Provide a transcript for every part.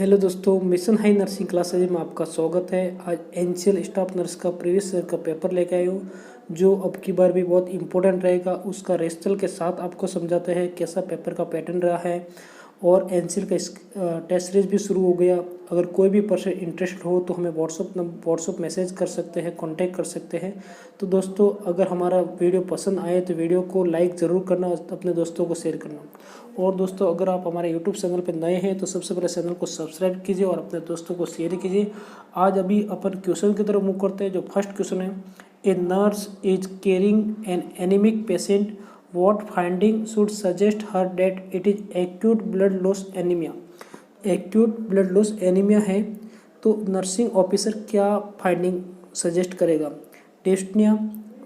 Hello दोस्तों, mission high nursing classes में आपका स्वागत है। आज एनसीएल स्टाफ नर्स का प्रीवियस ईयर का पेपर लेके आए हूँ, जो अब की बार भी बहुत इंपॉर्टेंट रहेगा। उसका रेस्टल के साथ आपको समझाते हैं कैसा पेपर का पैटर्न रहा है। और एनसीएल का टेस्ट सीरीज भी शुरू हो गया। अगर कोई भी पर्सन इंटरेस्ट हो तो हमें व्हाट्सअप मैसेज कर सकते हैं, कांटेक्ट कर सकते हैं। तो दोस्तों, अगर हमारा वीडियो पसंद आए तो वीडियो को लाइक ज़रूर करना और अपने दोस्तों को शेयर करना। और दोस्तों, अगर आप हमारे यूट्यूब चैनल पर नए हैं तो सबसे पहले चैनल को सब्सक्राइब कीजिए और अपने दोस्तों को शेयर कीजिए। आज अभी अपन क्वेश्चन की तरफ मूव करते हैं। जो फर्स्ट क्वेश्चन है, a nurse is caring an anaemic patient, what finding should suggest her that it is acute blood loss anemia। acute blood loss anemia है तो नर्सिंग ऑफिसर क्या फाइंडिंग सजेस्ट करेगा? डिस्पनिया,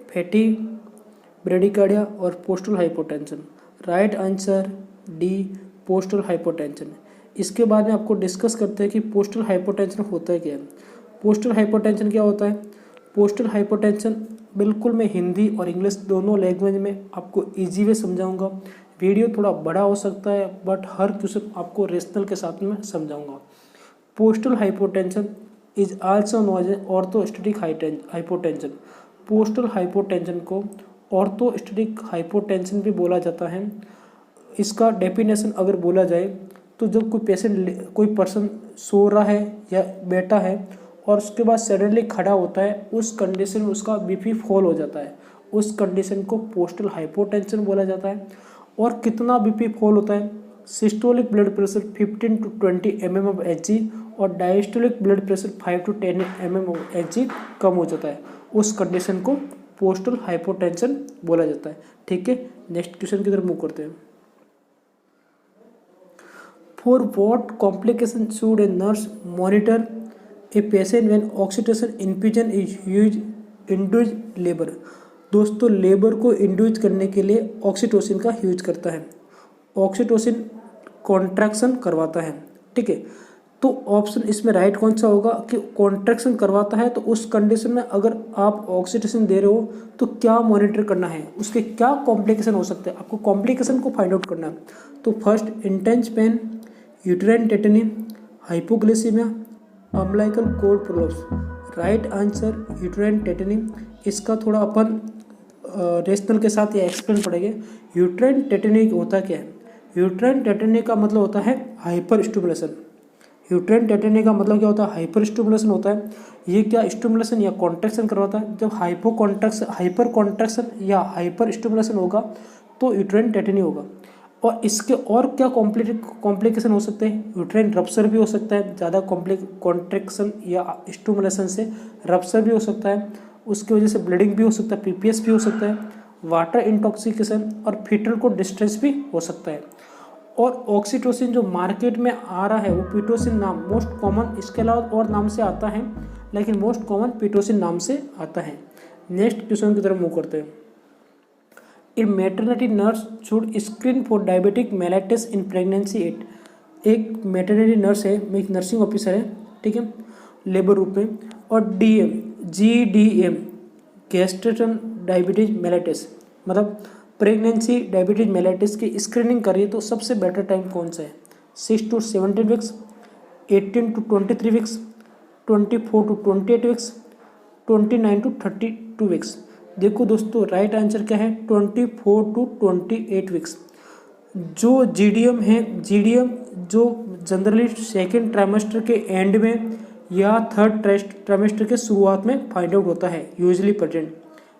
फैटीग, ब्रेडिकार्डिया और postal hypotension. Right answer D, postal hypotension. इसके बाद में आपको discuss करते हैं कि पोस्टल हाइपोटेंशन होता क्या है। पोस्टल हाइपोटेंशन क्या होता है? पोस्टल हाइपोटेंशन बिल्कुल मैं हिंदी और इंग्लिश दोनों लैंग्वेज में आपको इजी वे समझाऊंगा। वीडियो थोड़ा बड़ा हो सकता है बट हर क्वेश्चन आपको रेशनल के साथ में समझाऊंगा। Postal hypotension is also known as orthostatic hypotension. Postal hypotension को ऑर्थोस्टैटिक हाइपोटेंशन भी बोला जाता है। इसका डेफिनेशन अगर बोला जाए तो जब कोई पर्सन सो रहा है या बैठा है और उसके बाद सडनली खड़ा होता है, उस कंडीशन में उसका बीपी फॉल हो जाता है, उस कंडीशन को पोस्टल हाइपोटेंशन बोला जाता है। और कितना बीपी फॉल होता है? Systolic blood pressure 15 to 20 mm of Hg और diastolic blood pressure 5 to 10 mm of Hg कम हो जाता है, उस कंडीशन को पोस्टल हाइपोटेंशन बोला जाता है। ठीक है, नेक्स्ट क्वेश्चन की तरफ मूव करते हैं। For what complication should a nurse monitor a patient when oxytocin infusion is use induce labour. दोस्तों, लेबर को इंड्यूज करने के लिए ऑक्सीटोसिन का यूज करता है। ऑक्सीटोसिन कॉन्ट्रैक्शन करवाता है। ठीक है, तो ऑप्शन इसमें राइट कौन सा होगा कि कॉन्ट्रैक्शन करवाता है। तो उस कंडीशन में अगर आप ऑक्सीटोसिन दे रहे हो तो क्या मॉनिटर करना है, उसके क्या कॉम्प्लिकेशन हो सकते हैं, आपको कॉम्प्लिकेशन को फाइंड आउट करना है। तो first, intense pain, uterine tetany, hypoglycaemia, umbilical cord prolapse. Right answer uterine tetany. इसका थोड़ा अपन रेशनल के साथ ये एक्सप्लेन पढ़ेंगे। यूटेराइन टेटनी होता क्या है? यूटेराइन टेटनी का मतलब होता है हाइपर स्टिमुलेशन। यूटेराइन टेटनी का मतलब क्या होता है? हाइपर स्टिमुलेशन होता है। ये क्या स्टिमुलेशन या कॉन्ट्रैक्शन करवाता है? जब हाइपर कॉन्ट्रैक्शन या हाइपर स्टिमुलेशन होगा तो यूटेराइन टेटनी होगा। और इसके और क्या कॉम्प्लिकेशन हो सकते हैं? यूटेराइन रप्चर भी हो सकता है, ज़्यादा कॉन्ट्रैक्शन या स्टिमुलेशन से रप्चर भी हो सकता है, उसकी वजह से ब्लीडिंग भी हो सकता है, पीपीएस भी हो सकता है, वाटर इंटॉक्सिकेशन और फीटल को डिस्ट्रेस भी हो सकता है। और ऑक्सीटोसिन जो मार्केट में आ रहा है वो पिटोसिन नाम मोस्ट कॉमन, इसके अलावा और नाम से आता है लेकिन मोस्ट कॉमन पिटोसिन नाम से आता है। नेक्स्ट क्वेश्चन की तरफ मूव करते हैं। A maternity nurse should screen for diabetic mellitus in pregnancy at. एक मैटरनिटी नर्स है, एक नर्सिंग ऑफिसर है, ठीक है, लेबर रूप में, और GDM गैस्ट्रेटन डायबिटीज मेलाइटिस मतलब प्रेगनेंसी डायबिटीज मेलाइटिस की स्क्रीनिंग करिए तो सबसे बेटर टाइम कौन सा है? 6 to 17 weeks, 18 to 23 weeks, 24 to 28 weeks, 29 to 32 weeks. देखो दोस्तों, राइट आंसर क्या है? 24 to 28 वीक्स। जो GDM है, GDM जो जनरली सेकेंड ट्राइमेस्टर के एंड में या थर्ड ट्राइमेस्टर के शुरुआत में फाइंड आउट होता है, यूजली प्रेजेंट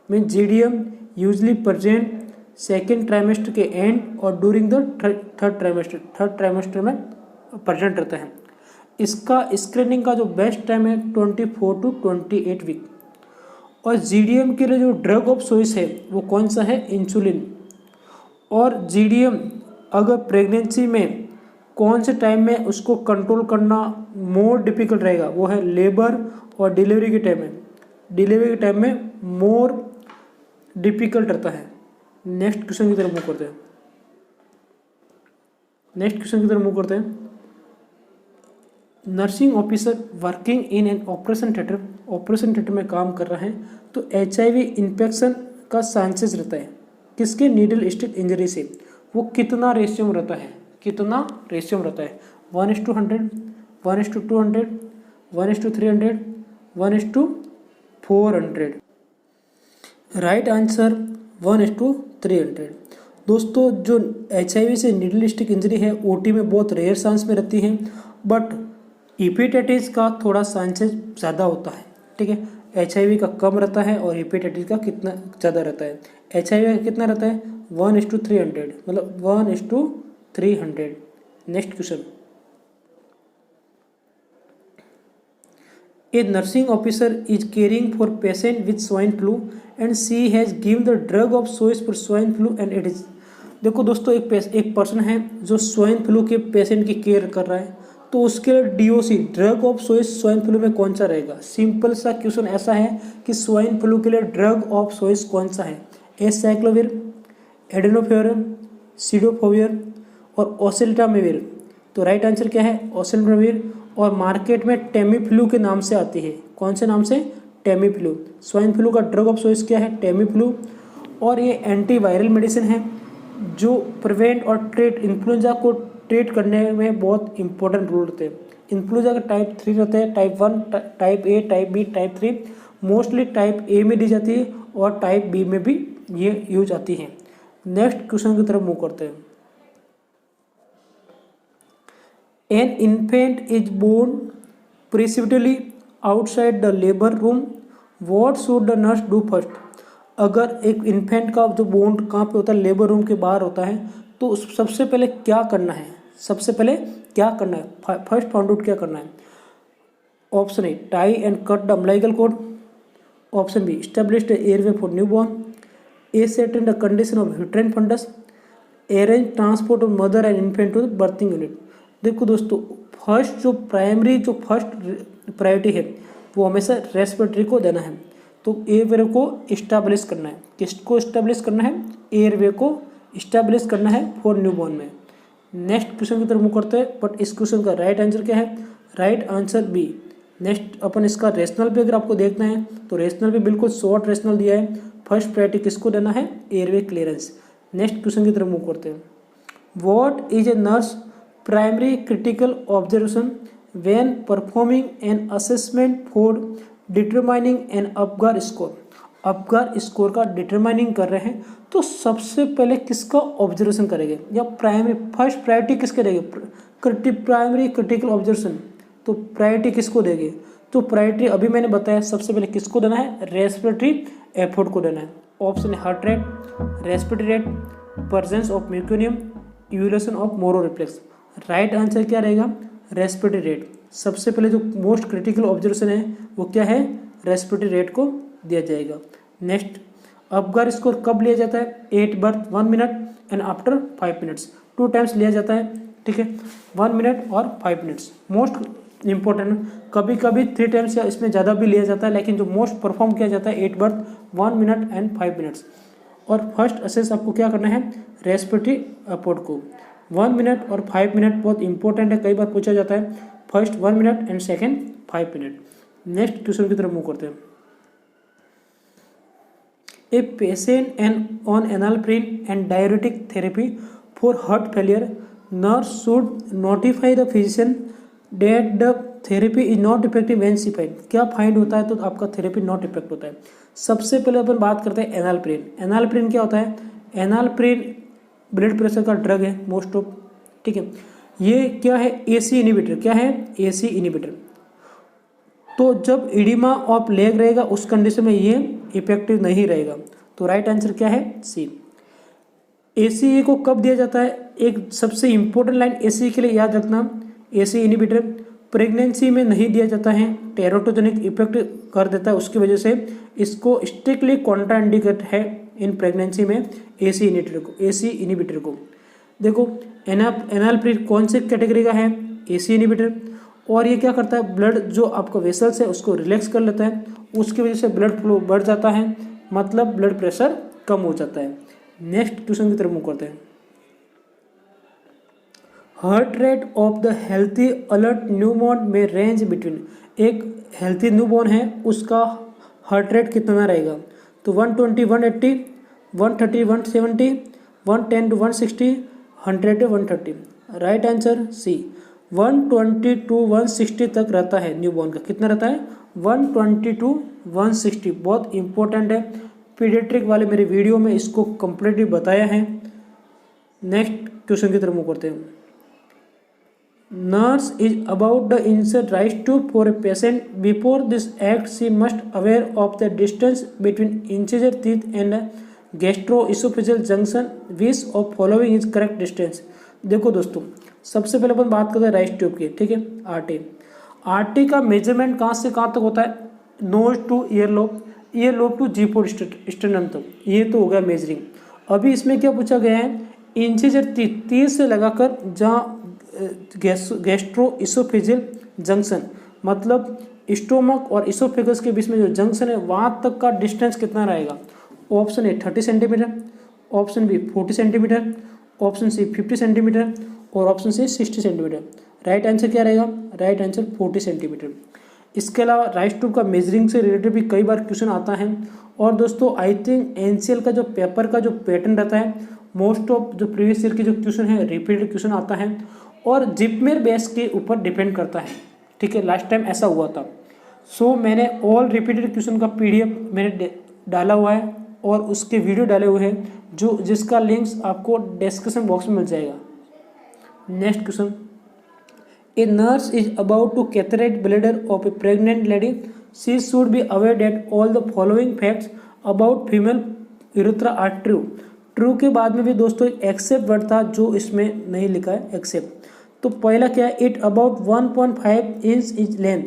में। GDM usually present second trimester के एंड और ड्यूरिंग द थर्ड ट्राइमेस्टर में प्रेजेंट रहता है। इसका स्क्रीनिंग का जो बेस्ट टाइम है 24 to 28 वीक। और GDM के लिए जो ड्रग ऑफ चॉइस है वो कौन सा है? इंसुलिन। और GDM अगर प्रेगनेंसी में कौन से टाइम में उसको कंट्रोल करना मोर डिफिकल्ट रहेगा, वो है लेबर और डिलीवरी के टाइम में। डिलीवरी के टाइम में मोर डिफिकल्ट रहता है। नेक्स्ट क्वेश्चन की तरफ मूव करते हैं। Nursing officer working in an operation theatre में काम कर रहे हैं तो HIV इन्फेक्शन का चांसेस रहता है किसके? नीडल स्टिक इंजरी से। वो कितना रेशियो में रहता है? 1:100, 1:200, 1:300, 1:400। Right answer 1:300। दोस्तों जो HIV से नीडलिस्टिक इंजरी है OT में बहुत रेयर चांस में रहती है, बट हेपेटाइटिस का थोड़ा चांसेस ज़्यादा होता है। ठीक है, HIV का कम रहता है और हेपेटाइटिस का कितना ज़्यादा रहता है। HIV का कितना रहता है 1:300, मतलब 1:300। Next question, a nursing officer is caring for patient with swine flu and she has given the drug of choice for swine flu and it is. देखो दोस्तों, एक पर्सन है जो स्वाइन फ्लू के पेशेंट की केयर कर रहा है, तो उसके लिए DOC drug of choice swine flu में कौन सा रहेगा। सिंपल सा क्वेश्चन ऐसा है कि स्वाइन फ्लू के लिए ड्रग ऑफ चॉइस कौन सा है। एसाइक्लोविर, एडेनोफेविर, सिडोफोविर और ओसेल्टामिविर। तो राइट आंसर क्या है ओसेल्टामिविर, और मार्केट में टेमीफ्लू के नाम से आती है। कौन से नाम से? टेमीफ्लू। स्वाइन फ्लू का ड्रग ऑफ चॉइस क्या है? टेमीफ्लू। और ये एंटीवायरल मेडिसिन है जो प्रिवेंट और ट्रीट इन्फ्लुएंजा को ट्रीट करने में बहुत इंपॉर्टेंट रोल रहते हैं। इन्फ्लुएंजा का टाइप 3 रहते हैं, type 1, type A, type B, type 3। Mostly type A में दी जाती है और टाइप B में भी ये यूज आती है। नेक्स्ट क्वेश्चन की तरफ मूव करते हैं। An infant is born precipitately outside the labor room. What should the nurse do first? अगर एक इन्फेंट का जो बोन कहाँ पे होता है, लेबर रूम के बाहर होता है, तो सबसे पहले क्या करना है? सबसे पहले क्या करना है? फर्स्ट फाउंड आउट क्या करना है? Option A tie and cut the umbilical cord, option B establish the airway for newborn, ascertain the condition of uterine fundus, arrange transport of mother and infant to the birthing unit. देखो दोस्तों, first priority है वो हमेशा respiratory को देना है, तो airway को इस्टेब्लिश करना है। किसको इस्टेब्लिश करना है? एयरवे को इस्टेब्लिश करना है फॉर न्यूबॉर्न में। नेक्स्ट क्वेश्चन की तरफ मूव करते हैं, बट इस क्वेश्चन का राइट आंसर क्या है? Right answer B. नेक्स्ट अपन इसका रेशनल भी अगर आपको देखना है तो रेशनल भी बिल्कुल शॉर्ट रेशनल दिया है। फर्स्ट प्रायोरिटी किसको देना है? Airway clearance. नेक्स्ट क्वेश्चन की तरफ मूव करते हैं। What is a nurse primary critical observation when performing an assessment for determining an Apgar score. Apgar score का डिटरमाइनिंग कर रहे हैं तो सबसे पहले किसका ऑब्जर्वेशन करेंगे, या प्राइमरी फर्स्ट प्रायोरिटी किसके देंगे? प्राइमरी क्रिटिकल ऑब्जर्वेशन, तो प्रायोरिटी किसको देंगे? तो प्रायोरिटी अभी मैंने बताया सबसे पहले किसको देना है? रेस्पिरेटरी एफर्ट को देना है। ऑप्शन है heart rate, respiratory rate, presence of meconium, duration of Moro reflex. Right answer क्या रहेगा? Respiratory rate. सबसे पहले जो मोस्ट क्रिटिकल ऑब्जर्वेशन है वो क्या है? रेस्पिरेटरी रेट को दिया जाएगा। नेक्स्ट, अपगार स्कोर कब लिया जाता है? At birth 1 minute and after 5 minutes. 2 times लिया जाता है, ठीक है, 1 मिनट और 5 मिनट्स। मोस्ट इंपॉर्टेंट, कभी कभी 3 टाइम्स या इसमें ज़्यादा भी लिया जाता है, लेकिन जो मोस्ट परफॉर्म किया जाता है 8 बर्थ 1 मिनट एंड 5 मिनट्स। और फर्स्ट असेस आपको क्या करना है? रेस्पिरेटरी एफर्ट को 1 मिनट और 5 मिनट बहुत इंपॉर्टेंट है, कई बार पूछा जाता है। First 1 minute and second 5 minute. Next question की तरफ मूव करते हैं। A patient and on enalapril and diuretic therapy for heart failure, nurse should notify the physician that the therapy is not effective when she find. क्या find होता है तो आपका therapy not effect होता है? सबसे पहले अपन बात करते हैं एनाल्प्रिन। एनाल्प्रिन क्या होता है? एनाल्प्रिन ब्लड प्रेशर का ड्रग है मोस्ट ऑफ, ठीक है। ये क्या है? AC inhibitor. क्या है? AC inhibitor. तो जब इडिमा ऑफ लेग रहेगा उस कंडीशन में ये इफेक्टिव नहीं रहेगा, तो राइट आंसर क्या है? सी। ACE को कब दिया जाता है? एक सबसे इंपॉर्टेंट लाइन ACE के लिए याद रखना, AC इनिबिटर प्रेगनेंसी में नहीं दिया जाता है, टेरोटोजेनिक इफेक्ट कर देता है, उसकी वजह से इसको स्ट्रिक्टली कॉन्ट्राइंडिकेट है इन प्रेगनेंसी में AC इनिबिटर को। देखो एनाल्प्रिन कौन से कैटेगरी का है? AC inhibitor. और ये क्या करता है? ब्लड जो आपका वेसल्स है उसको रिलैक्स कर लेता है, उसकी वजह से ब्लड फ्लो बढ़ जाता है, मतलब ब्लड प्रेशर कम हो जाता है। नेक्स्ट क्वेश्चन की तरफ मूव करते हैं। Heart rate of the healthy alert newborn में रेंज बिटवीन। एक हेल्थी न्यूबॉर्न है उसका हार्ट रेट कितना रहेगा? तो 120 180, 130 170, 110 to 160, 100 to 130। Right answer C, 120 to 160 तक रहता है न्यूबॉर्न का। कितना रहता है? 120 टू 160। बहुत इंपॉर्टेंट है, पीडियाट्रिक वाले मेरे वीडियो में इसको कंप्लीटली बताया है। नेक्स्ट क्वेश्चन की तरफ मूव करते हैं। Nurse is about the insert Ryle's tube for a patient. Before this act she must aware of the distance between incisor teeth and gastroesophageal junction. Which of following is correct distance. देखो दोस्तों, सबसे पहले अपन बात करते हैं Ryle's tube की, ठीक है। आरटी, आरटी का मेजरमेंट कहाँ से कहाँ तक होता है? Nose to ear lobe, ear lobe to G4 sternum तक। ये तो हो गया मेजरिंग। अभी इसमें क्या पूछा गया है? इंसिजर तीर से लगाकर जहाँ गैस्ट्रो इसोफेजियल जंक्शन, मतलब स्टोमक और इसोफेगस के बीच में जो जंक्शन है वहाँ तक का डिस्टेंस कितना रहेगा? Option A 30 centimetre, option B 40 centimetre, option C 50 centimetre और option C 60 centimetre. Right answer क्या रहेगा? Right answer 40 centimetre. इसके अलावा राइस ट्यूब का मेजरिंग से रिलेटेड भी कई बार क्वेश्चन आता है। और दोस्तों आई थिंक एनसीएल का जो पेपर का जो पैटर्न रहता है, मोस्ट ऑफ जो प्रीवियस ईयर के जो क्वेश्चन है रिपीटेड क्वेश्चन आता है और जिपमेर बेस के ऊपर डिपेंड करता है, ठीक है। लास्ट टाइम ऐसा हुआ था। सो मैंने ऑल रिपीटेड क्वेश्चन का PDF मैंने डाला हुआ है और उसके वीडियो डाले हुए हैं, जो जिसका लिंक्स आपको डिस्क्रिप्शन बॉक्स में मिल जाएगा। Next question, a nurse is about to catheterise bladder of a pregnant lady. She should be aware that all the following facts about female urethra are true. True के बाद में भी दोस्तों एक एक्सेप्ट वर्ड था जो इसमें नहीं लिखा है, एक्सेप्ट। तो पहला क्या है? It about 1.5 inch is length.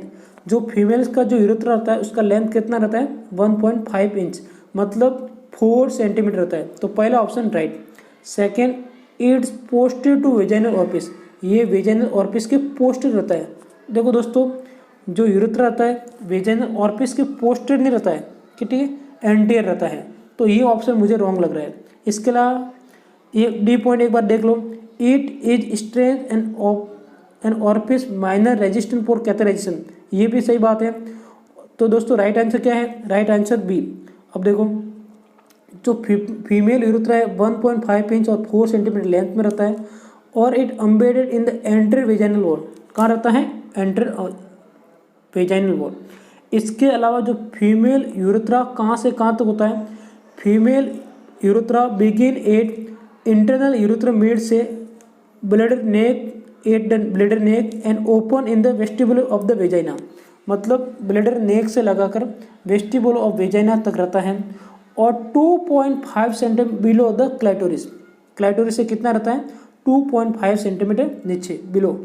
जो फीमेल्स का जो यूरेथ्रा रहता है उसका लेंथ कितना रहता है? 1.5 इंच, मतलब 4 सेंटीमीटर रहता है। तो पहला option right. Second, it's posterior to vaginal orifice. ये वेजाइनल ऑर्पिस के पोस्टर रहता है। देखो दोस्तों, जो यूरेथ्रा रहता है वेजाइनल ऑर्पिस के पोस्टर नहीं रहता है, कि ठीक है, एंटीरियर रहता है। तो ये ऑप्शन मुझे रॉन्ग लग रहा है। इसके अलावा ये डी पॉइंट एक बार देख लो, it is strength and orifice minor resistant for catheterisation. ये भी सही बात है। तो दोस्तों राइट आंसर क्या है? Right answer B. अब देखो, जो फीमेल यूरेथ्रा है 1.5 इंच और 4 सेंटीमीटर लेंथ में रहता है और it embedded in the anterior vaginal wall. कहाँ रहता है? Anterior vaginal wall. इसके अलावा जो फीमेल यूरेथ्रा कहाँ से कहाँ तक होता है? Female urethra begin at internal urethra mid से bladder neck at the bladder neck and open in the vestibule of the vagina. मतलब ब्लैडर नेक से लगाकर वेस्टिबुल ऑफ वेजाइना तक रहता है और 2.5 centimetre below the clitoris. Clitoris से कितना रहता है? 2.5 सेंटीमीटर नीचे, बिलो।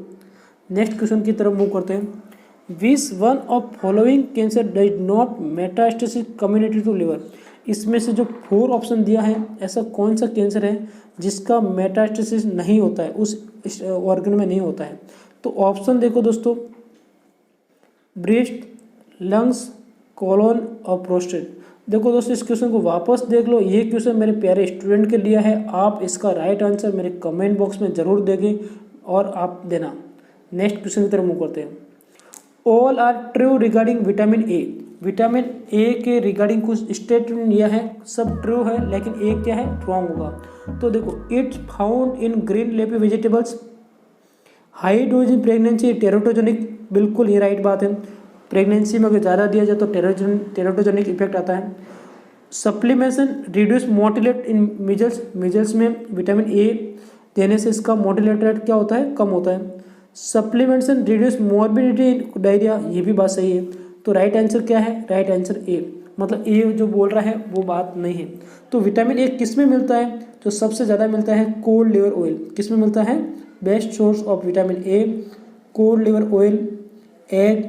नेक्स्ट क्वेश्चन की तरफ मूव करते हैं। Which one of following cancer does not metastasis community to liver. इसमें से जो 4 ऑप्शन दिया है, ऐसा कौन सा कैंसर है जिसका मेटास्टेसिस नहीं होता है, उस ऑर्गन में नहीं होता है? तो ऑप्शन देखो दोस्तों, ब्रेस्ट, लंग्स, कोलोन और प्रोस्टेट। देखो दोस्तों, इस क्वेश्चन को वापस देख लो। ये क्वेश्चन मेरे प्यारे स्टूडेंट के लिए है। आप इसका राइट आंसर मेरे कमेंट बॉक्स में जरूर देंगे और आप देना। नेक्स्ट क्वेश्चन की तरफ मूव करते हैं। All are true regarding vitamin A. Vitamin A के रिगार्डिंग कुछ स्टेटमेंट दिया है, सब ट्रू है, लेकिन एक क्या है? रॉन्ग होगा। तो देखो, it's found in green leafy vegetables, high dose in pregnancy, teratogenic. बिल्कुल ये राइट बात है। प्रेगनेंसी में अगर ज़्यादा दिया जाए तो टेरोटोजेनिक इफेक्ट आता है। सप्लीमेंशन रिड्यूस मोटिलेट इन मिजल्स। मिजल्स में विटामिन ए देने से इसका मोटिलेट रेट क्या होता है? कम होता है। सप्लीमेंशन रिड्यूस मॉर्बिडिटी इन डायरिया। ये भी बात सही है। तो राइट आंसर क्या है? Right answer A. मतलब ए जो बोल रहा है वो बात नहीं है। तो विटामिन ए किस में मिलता है? तो सबसे ज़्यादा मिलता है कोल्ड लिवर ऑयल। किस में मिलता है? Best source of vitamin A cold liver oil, egg,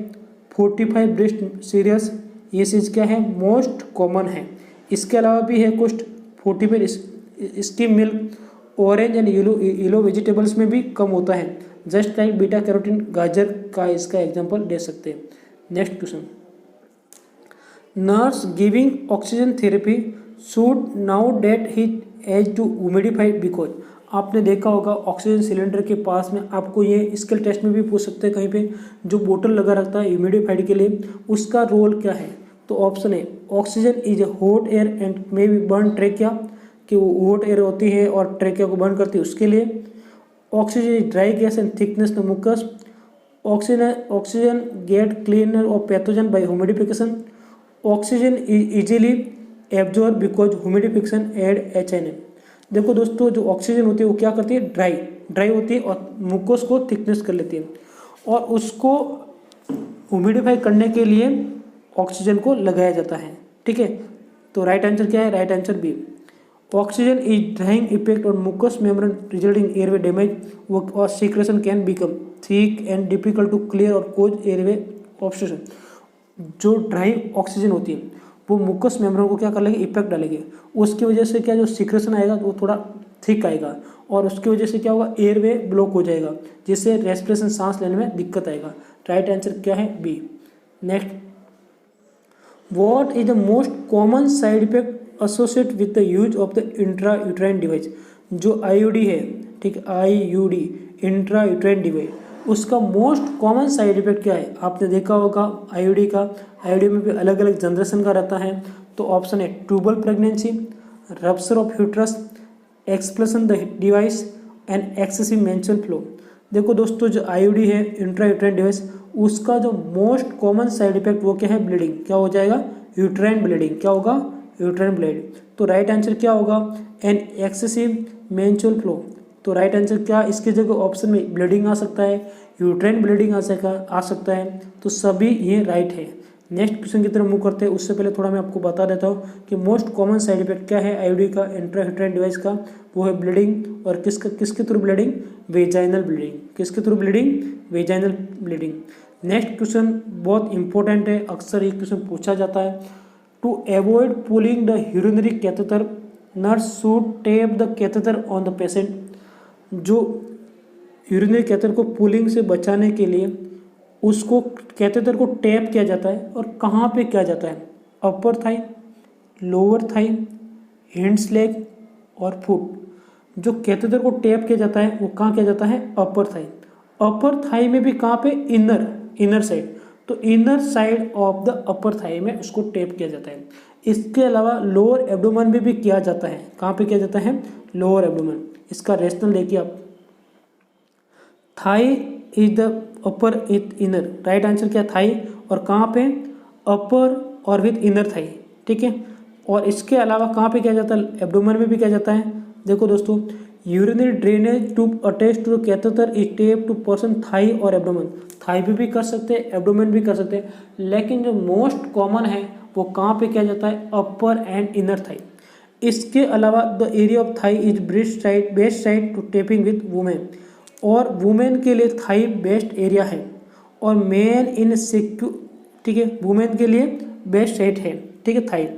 45 breast cereals. ये चीज़ क्या है? मोस्ट कॉमन है। इसके अलावा भी है कुछ 45 skim milk, orange and yellow vegetables में भी कम होता है। जस्ट लाइक बीटा कैरोटीन, गाजर का इसका एग्जांपल दे सकते हैं। Next question, nurse giving oxygen therapy should know that it has to humidify because. आपने देखा होगा ऑक्सीजन सिलेंडर के पास में आपको ये स्किल टेस्ट में भी पूछ सकते हैं कहीं पे, जो बोतल लगा रखता है ह्यूमिडिफाइड के लिए, उसका रोल क्या है? तो ऑप्शन है oxygen is a hot air and may be burn trachea, कि वो हॉट एयर होती है और ट्रेकिया को बर्न करती है उसके लिए। Oxygen is dry gas and thickness the mucus, oxygen get cleaner or pathogen by humidification. Oxygen easily absorb because humidification add HNA। देखो दोस्तों, जो ऑक्सीजन होती है वो क्या करती है, ड्राई होती है और मुकोस को थिकनेस कर लेती है, और उसको ह्यूमिडिफाई करने के लिए ऑक्सीजन को लगाया जाता है। ठीक है, तो राइट आंसर क्या है, right answer B. Oxygen is drying effect on mucus membrane resulting airway damage or secretion can become thick and difficult to clear or cause airway obstruction. जो ड्राइंग ऑक्सीजन होती है वो मुकस मेम्ब्रेन को क्या कर लेगी, इफेक्ट डालेगी। उसकी वजह से क्या, जो सीक्रेशन आएगा वो थोड़ा थिक आएगा, और उसकी वजह से क्या होगा, एयरवे ब्लॉक हो जाएगा, जिससे रेस्पिरेशन सांस लेने में दिक्कत आएगा। राइट आंसर क्या है, B. Next, what is the most common side effect associate with the use of the intra uterine device. जो IUD है, ठीक है, IUD इंट्रा यूट्राइन डिवाइस, उसका मोस्ट कॉमन साइड इफेक्ट क्या है। आपने देखा होगा IUD का, IUD में भी अलग अलग जनरेशन का रहता है। तो ऑप्शन है tubal pregnancy, rupture of uterus, expulsion the device and excessive menstrual flow. देखो दोस्तों, जो IUD है इंट्रा यूट्राइन डिवाइस, उसका जो मोस्ट कॉमन साइड इफेक्ट वो क्या है, ब्लीडिंग। क्या हो जाएगा, यूट्राइन ब्लीडिंग। क्या होगा, यूट्राइन ब्लीड। तो राइट आंसर क्या होगा, एन एक्सेसिव मेंस्ट्रुअल फ्लो। तो राइट आंसर क्या, इसकी जगह ऑप्शन में ब्लीडिंग आ सकता है, यूट्राइन ब्लीडिंग आ सकता है। तो सभी ये राइट है। नेक्स्ट क्वेश्चन की तरफ मूव करते हैं, उससे पहले थोड़ा मैं आपको बता देता हूँ कि मोस्ट कॉमन साइड इफेक्ट क्या है IUD का, इंट्रा यूट्राइन डिवाइस का। वो है ब्लीडिंग, और किसके थ्रू ब्लीडिंग, वेजाइनल ब्लीडिंग। किसके through bleeding, vaginal bleeding. Next question बहुत इंपॉर्टेंट है, अक्सर ये क्वेश्चन पूछा जाता है। To avoid pulling the urinary catheter, nurse should tape the catheter on the patient. जो यूरिनरी कैथेटर को पुलिंग से बचाने के लिए उसको कैथेटर को टैप किया जाता है, और कहाँ पे किया जाता है, upper thigh, lower thigh, hands, leg और फुट। जो कैथेटर को टैप किया जाता है वो कहाँ किया जाता है, अपर थाई। अपर थाई में भी कहाँ पे, इनर साइड। तो inner side of the upper thigh में उसको टैप किया जाता है। इसके अलावा लोअर एब्डोमेन में भी किया जाता है। कहाँ पे किया जाता है, लोअर एब्डोमेन। इसका रेशनल देखिए आप, thigh is the upper with inner. Right answer क्या, थाई, और कहाँ पे, अपर और विथ इनर थाई। ठीक है, और इसके अलावा कहाँ पे किया जाता है, एब्डोमेन में भी किया जाता है। देखो दोस्तों, urinary drainage tube attach to the catheter is tape to person thigh और एब्डोमेन। थाई पे भी कर सकते हैं, एब्डोमेन भी कर सकते हैं, लेकिन जो मोस्ट कॉमन है वो कहाँ पे किया जाता है, अपर एंड इनर थाई। इसके अलावा the area of thigh is best side to taping with women. और वुमेन के लिए थाई बेस्ट एरिया है, और मेन इन सिक्योर, ठीक है, वुमेन के लिए बेस्ट साइड है, ठीक है, थाई।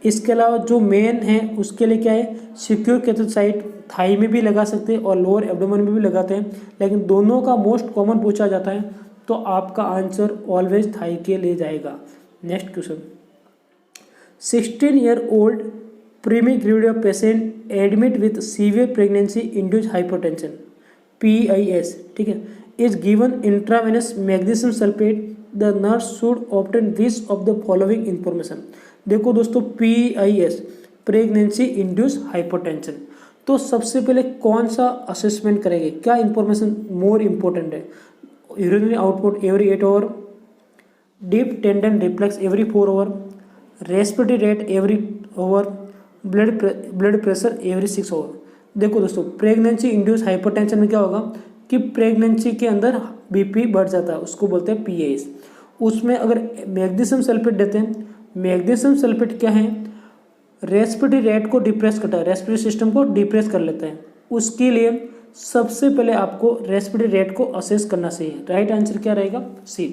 इसके अलावा जो मेन है उसके लिए क्या है, सिक्योर कैथेटर साइट थाई में भी लगा सकते हैं और लोअर एब्डोमेन में भी लगाते हैं, लेकिन दोनों का मोस्ट कॉमन पूछा जाता है तो आपका आंसर ऑलवेज थाई के लिए जाएगा। Next question, 16-year-old premature patient admit with severe pregnancy induce hypertension PIS, ठीक है, is given intravenous magnesium sulphate. The nurse should obtain this of the following information. देखो दोस्तों, PIS प्रेगनेंसी इंड्यूस हाइपरटेंशन, तो सबसे पहले कौन सा असेसमेंट करेंगे, क्या इंफॉर्मेशन मोर इम्पोर्टेंट है। Urinary output every 8 hour, deep tendon reflex every 4 hour, respiratory rate every hour, blood pressure every 6 hour. देखो दोस्तों, प्रेगनेंसी इंड्यूस हाइपरटेंशन में क्या होगा कि प्रेगनेंसी के अंदर BP बढ़ जाता है, उसको बोलते हैं PIS। उसमें अगर मैग्नीशियम सल्फेट देते हैं, मैग्नीशियम सल्फेट क्या है, रेस्पिरेटरी रेट को डिप्रेस करता है, रेस्पिरेटरी सिस्टम को डिप्रेस कर लेता है। उसके लिए सबसे पहले आपको रेस्पिरेटरी रेट को असेस करना चाहिए। राइट आंसर क्या रहेगा, C।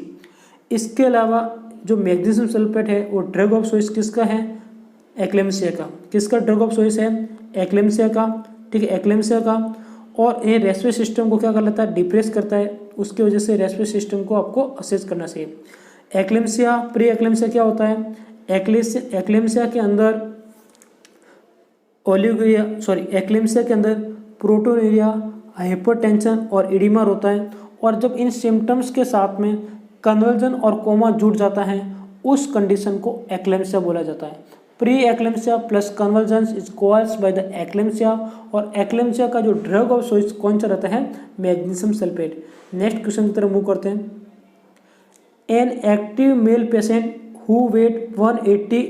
इसके अलावा जो मैग्नीशियम सल्फेट है वो ड्रग ऑफ चॉइस किसका है, एक्लेम्सिया का। किसका ड्रग ऑफ चॉइस है, एक्लेम्सिया का, ठीक है, एक्लेम्सिया का। और ये रेस्पिरेटरी सिस्टम को क्या कर लेता है, डिप्रेस करता है, उसकी वजह से रेस्पिरेटरी सिस्टम को आपको असेस करना चाहिए। एक्लेम्सिया, प्री एक्लेम्सिया क्या होता है, एक्लेम्सिया के अंदर एक्लेम्सिया के अंदर प्रोटोनेरिया, हाइपरटेंशन और एडिमा होता है। और जब इन सिम्टम्स के साथ में कन्वर्जन और कोमा जुड़ जाता है, उस कंडीशन को एक्लेम्सिया बोला जाता है। Pre eclampsia plus conversion is called by the eclampsia. और एक्लेम्सिया का जो ड्रग ऑफ चॉइस कौन सा रहता है, मैग्नीशियम सल्फेट। नेक्स्ट क्वेश्चन की तरफ मूव करते हैं। An active male patient who weight 180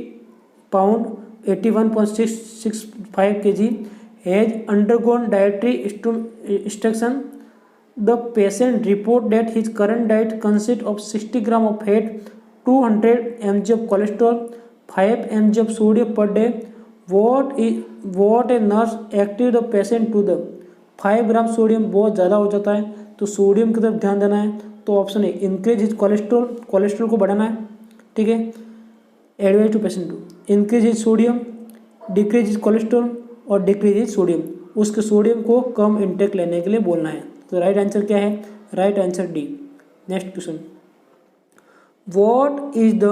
pound 81.665 kg has undergone dietary instruction. The patient report that his current diet consists of 60 grams of fat, 200 mg of cholesterol, 5 mg of sodium per day. What a nurse active the patient to the 5 gram sodium बहुत ज़्यादा हो जाता है, तो sodium की तरफ ध्यान देना है। तो option A increase his cholesterol, cholesterol को बढ़ाना है, ठीक है। Advise to patient to increase his sodium, decrease his cholesterol और डिक्रीज हिज सोडियम, उसके सोडियम को कम इंटेक लेने के लिए बोलना है। तो राइट आंसर क्या है? Right answer D. Next question, what is the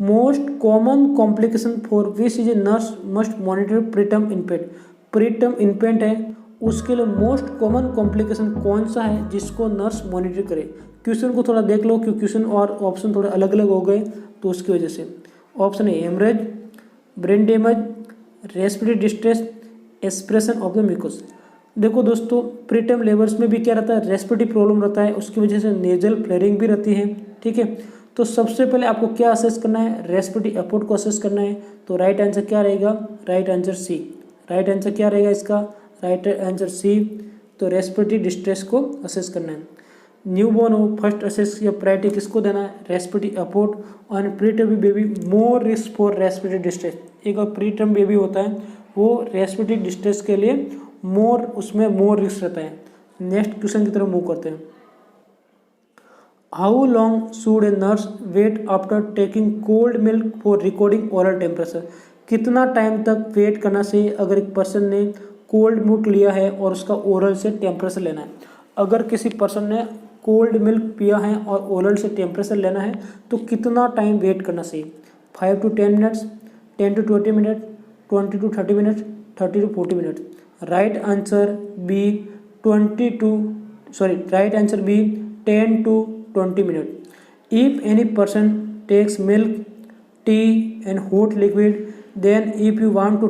most common complication for which is a nurse must monitor preterm infant. Preterm infant है, उसके लिए मोस्ट कॉमन कॉम्प्लिकेशन कौन सा है जिसको नर्स मॉनिटर करे। क्वेश्चन को थोड़ा देख लो, क्योंकि क्वेश्चन और ऑप्शन थोड़े अलग अलग हो गए, तो उसकी वजह से। Option A haemorrhage, brain damage, respiratory distress, aspiration of the mucus. देखो दोस्तों, प्रीटर्म लेबर्स में भी क्या रहता है? रेस्पिरेटरी प्रॉब्लम रहता है, उसकी वजह से नेजल फ्लेयरिंग भी रहती है, ठीक है। तो सबसे पहले आपको क्या असेस करना है? रेस्पिरेटरी एफर्ट को असेस करना है। तो राइट आंसर क्या रहेगा? Right answer C. Right answer क्या रहेगा इसका? Right answer C. तो रेस्पिरेटरी डिस्ट्रेस को असेस करना है। न्यूबॉर्न हो, फर्स्ट असेस या प्रायोरिटी किसको देना है? Respiratory effort. और preterm baby more risk for respiratory distress. एक और प्रीटर्म बेबी होता है, वो रेस्पिरेटरी डिस्ट्रेस के लिए उसमें मोर रिस्क रहता है। नेक्स्ट क्वेश्चन की तरफ मूव करते हैं। How long should a nurse wait after taking cold milk for recording oral temperature. कितना टाइम तक वेट करना चाहिए अगर एक पर्सन ने कोल्ड मिल्क लिया है और उसका ओरल से टेम्परेचर लेना है। अगर किसी पर्सन ने कोल्ड मिल्क पिया है और ओरल से टेम्परेचर लेना है तो कितना टाइम वेट करना चाहिए? 5 to 10 minutes, 10 to 20 minute, 20 to 30 minute, 30 to 40 minute. Right answer B 10 to 20 minute. If any person takes milk, tea and hot liquid, then if you want to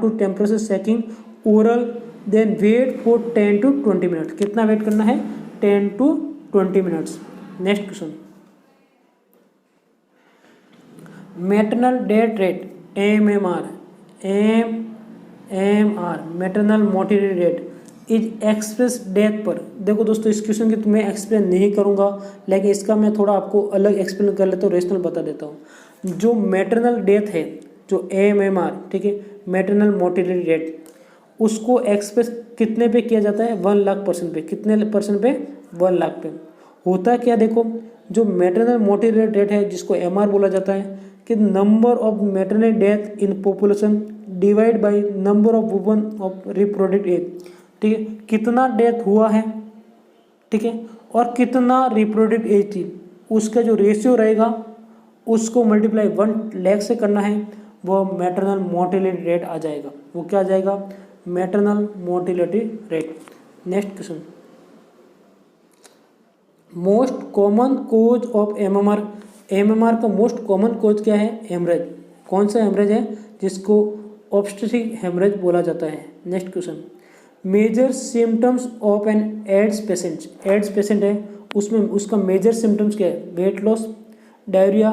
temperature seeking oral, then wait for 10 to 20 minute. कितना wait करना है? 10 to 20 minutes. Next question, maternal death rate MMR maternal mortality rate is express death per. देखो दोस्तों, इस question की तो मैं explain नहीं करूंगा, लेकिन इसका मैं थोड़ा आपको अलग एक्सप्लेन कर लेता हूँ, रेशनल बता देता हूँ। जो मैटरनल डेथ है, जो AMMR, ठीक है, मैटरनल मोर्टेलिटी रेट, उसको एक्सप्रेस कितने पे किया जाता है? 1 लाख % पे। कितने % पे? 1 लाख पे। होता क्या, देखो, जो मैटरनल मोर्टेलिटी रेट है, जिसको MR बोला जाता है, कि number of maternal death in population divide by number of woman of reproductive age. ठीक है, कितना डेथ हुआ है, ठीक है, और कितना रिप्रोडक्टिव एज थी, उसका जो रेशियो रहेगा उसको मल्टीप्लाई 1 लाख से करना है, वो मैटरनल मोर्टेलिटी रेट आ जाएगा। वो क्या आ जाएगा? Maternal mortality rate. Next question, most common cause of MMR। MMR का मोस्ट कॉमन कोज क्या है? हेमरेज। कौन सा हेमरेज है? जिसको ऑब्स्टेट्रिक हेमरेज बोला जाता है। Next question, major symptoms of an AIDS patient. AIDS patient है, उसमें उसका मेजर सिम्टम्स क्या है? Weight loss, diarrhoea,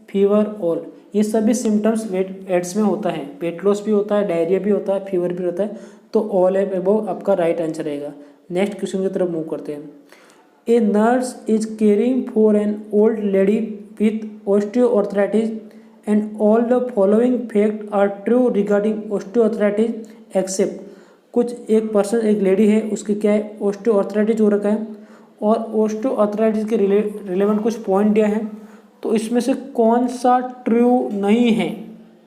fever, all. ये सभी सिम्टम्स एड्स में होता है। वेट लॉस भी होता है, डायरिया भी होता है, फीवर भी होता है, तो ऑल है अबव आपका राइट आंसर रहेगा। नेक्स्ट क्वेश्चन की तरफ मूव करते हैं। ए nurse is caring for an old lady with osteoarthritis and all the following facts are true regarding osteoarthritis except। कुछ एक पर्सन, एक लेडी है, उसके क्या है? ओस्टियोआर्थराइटिस हो रखा है, और ओस्टियोआर्थराइटिस के रिलेवेंट कुछ पॉइंट दिया है, तो इसमें से कौन सा ट्रू नहीं है?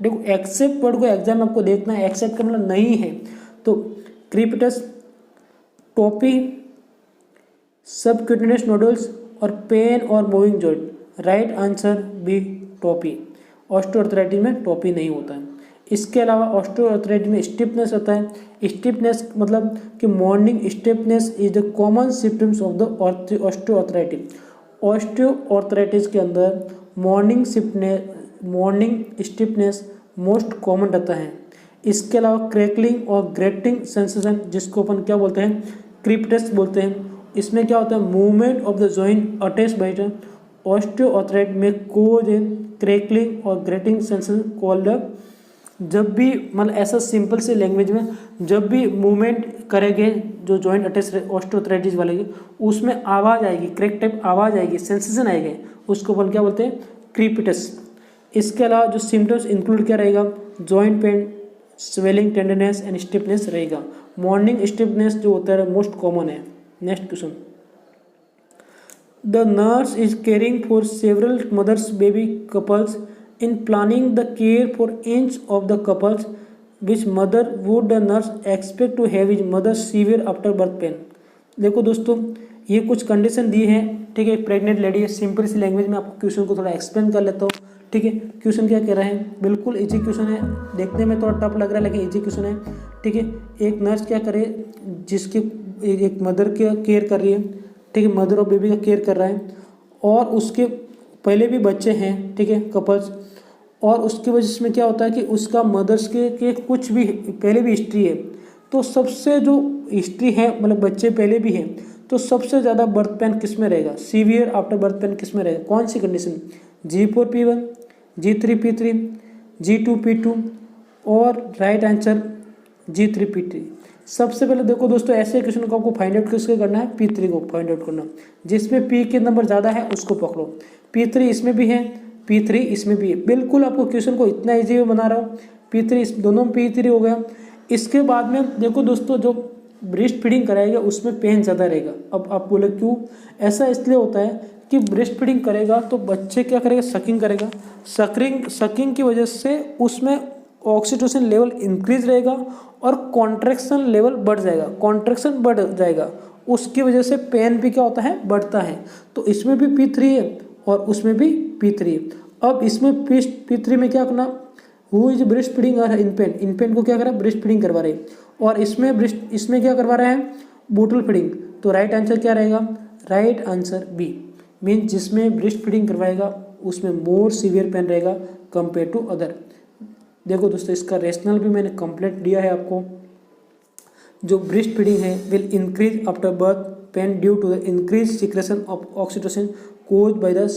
देखो, एक्सेप्ट वर्ड को एग्जाम में आपको देखना है, एक्सेप्ट का मतलब नहीं है। तो क्रीपिटस, टोपी, सबक्यूटेनियस नोडल्स और पेन और moving joint. Right answer B tophi. Osteoarthritis में टोपी नहीं होता है। इसके अलावा ऑस्टियोआर्थराइटिस में स्टिफनेस होता है। स्टिफनेस मतलब कि morning stiffness is the common symptoms of the osteoarthritis. Osteoarthritis के अंदर मॉर्निंग स्टिफनेस मोस्ट कॉमन रहता है। इसके अलावा क्रैकलिंग और ग्रेटिंग सेंसेशन, जिसको अपन क्या बोलते हैं? क्रिप्टस बोलते हैं, इसमें क्या होता है, movement of the joint attached by the osteoarthritis में कोज ए क्रैकलिंग और ग्रेटिंग सेंसेशन कॉल्ड द। जब भी मतलब ऐसा सिंपल से लैंग्वेज में, जब भी मूवमेंट करेंगे जो जॉइंट अटैच ऑस्टियोआर्थराइटिस वाले की, उसमें आवाज़ आएगी, क्रैक टाइप आवाज़ आएगी, सेंसेशन आएगा, उसको क्या बोलते हैं, क्रीपिटस। इसके अलावा जो सिम्टम्स इंक्लूड क्या रहेगा, joint pain, swelling, tenderness and stiffness रहेगा। मॉर्निंग स्टिफनेस जो होता है मोस्ट कॉमन है। Next question, the nurse is caring for several mothers baby couples in planning the care for each of the couples, which mother would the nurse expect to have his mother severe after birth pain। देखो दोस्तों, ये कुछ condition दी है, ठीक है, pregnant lady है। Simple सी language में आपको क्वेश्चन को थोड़ा एक्सप्लेन कर लेता हूँ, ठीक है। क्वेश्चन क्या कह रहा है, बिल्कुल इजी क्वेश्चन है, देखने में थोड़ा टफ लग रहा है लेकिन इजी क्वेश्चन है, ठीक है। एक नर्स क्या करे, जिसकी एक मदर की केयर कर रही है, ठीक है, मदर और बेबी का केयर कर रहा है, और उसके पहले भी बच्चे हैं, ठीक है, कपल्स, और उसकी वजह में क्या होता है कि उसका मदर्स के कुछ भी पहले भी हिस्ट्री है, तो सबसे जो हिस्ट्री है मतलब बच्चे पहले भी हैं, तो सबसे ज़्यादा बर्थ पेन किस में रहेगा, सीवियर आफ्टर बर्थ पेन किस में रहेगा, कौन सी कंडीशन, G4P1, G3P3, G2P2 और राइट आंसर G3P3। सबसे पहले देखो दोस्तों, ऐसे क्वेश्चन को आपको फाइंड आउट किसके करना है, P3 को फाइंड आउट करना, जिसमें P के नंबर ज़्यादा है उसको पकड़ो। P3 इसमें भी है, P3 इसमें भी है, बिल्कुल आपको क्वेश्चन को इतना इजी में बना रहा हूँ। P3 इस दोनों में P3 हो गया। इसके बाद में देखो दोस्तों, जो ब्रेस्ट फीडिंग कराएगा उसमें पेन ज़्यादा रहेगा। अब आप बोले क्यों, ऐसा इसलिए होता है कि ब्रेस्ट फीडिंग करेगा तो बच्चे क्या करेगा, सकिंग करेगा, सकिंग की वजह से उसमें ऑक्सीटोसिन लेवल इंक्रीज रहेगा और कॉन्ट्रैक्शन लेवल बढ़ जाएगा, कॉन्ट्रैक्शन बढ़ जाएगा, उसकी वजह से पेन भी क्या होता है, बढ़ता है। तो इसमें भी P3 है और उसमें भी P3 है। अब इसमें P3 में क्या करना, हु इज ब्रेस्ट फीडिंग और इनफेंट को क्या करा, ब्रेस्ट फीडिंग करवा रहे, और इसमें क्या करवा रहे हैं, बोतल फीडिंग। तो राइट आंसर क्या रहेगा, राइट आंसर बी, मीन जिसमें ब्रेस्ट फीडिंग करवाएगा उसमें मोर सीवियर पेन रहेगा कंपेयर टू अदर। देखो दोस्तों, इसका रेशनल भी मैंने कंप्लीट दिया है आपको। जो ब्रेस्ट फीडिंग है will increase after birth pain due to the increase secretion of oxytocin cause by the